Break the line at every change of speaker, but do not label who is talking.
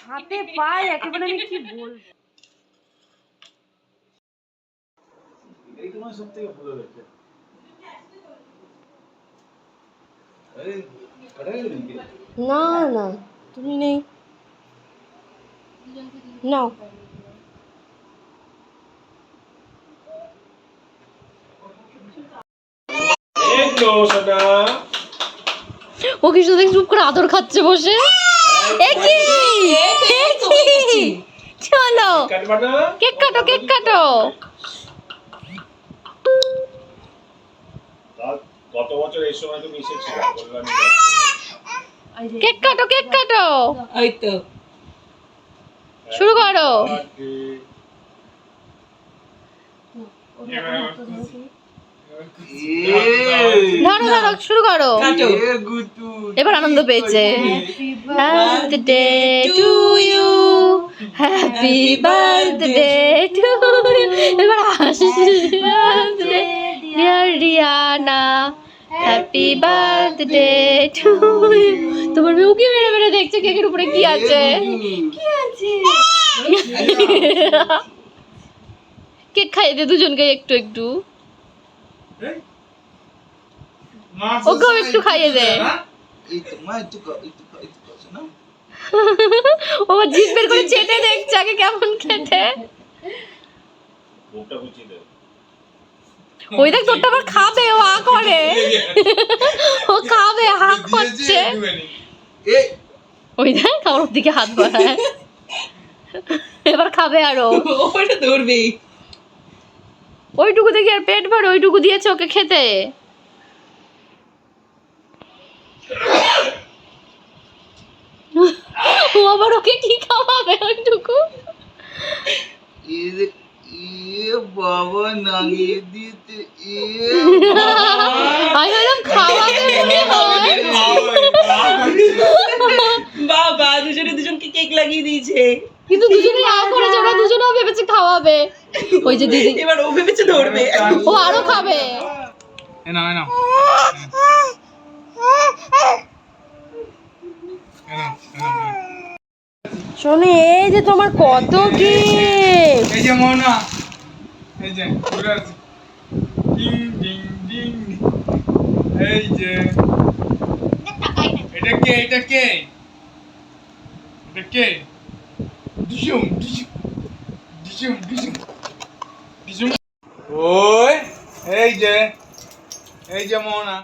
হাতে পায়ে একেবারে আমি কি বলবো।
এই তোমার সবথেকে ভালো লাগছে।
না না তুমি নেই নাও। ও কি শুধু চুপ করে আদর খাচ্ছে বসে। চলো কেক কাটো কেক কাটো।
গত বছর এই সময় তুমি এসেছিলে বললাম
কেক কাটো কেক কাটো।
এই তো
শুরু করো। ধরো ধরো শুরু করো। এবার আনন্দ পেয়েছে। Happy birthday to you happy birthday to you. এবার হাসি dear Riyana happy birthday to you. তোমার মেয়ে উকি মেরে মেরে দেখছে কেকের উপরে কি আছে। কি আছে কেক খাইয়ে দে দুজনকে একটু একটু। ওকেও একটু খাইয়ে দে। ও জিভ বের করে চেটে দেখছে আগে কেমন খেতে। ওই দেখ তোরটা আবার খাবে ও হা করে। ও খাবে হা করছে। ওই দেখ আমার দিকে হাত বাড়ায়। এবার খাবে আরো।
ওটা ধরবে
ওইটুকু দেখি আর পেট ভরে ওইটুকু দিয়েছে ওকে খেতে। ও আবার ওকে কি খাওয়াবে ওইটুকু।
বাবা নাগিয়ে দিতে
আমি বললাম খাওয়াবে মনে হয়।
বাবা দুজনে দুজনকে কেক লাগিয়ে দিয়েছে
কিন্তু দুজনে আ করেছে ওরা দুজনেও ভেবেছে খাওয়াবে। ওই যে দিদি
এবার ও ভেবেছে ধরবে
ও আরো খাবে। শোনে এই যে তোমার কত গিফট।
এই যে মোনা এই যে ঘুরে আসি ডিং ডিং ডিং এই যে এটা কে এটা কে এটা কে ডিজুম ডিজুম ডিজুম ডিজুম ডিজুম ওই এই যে মোনা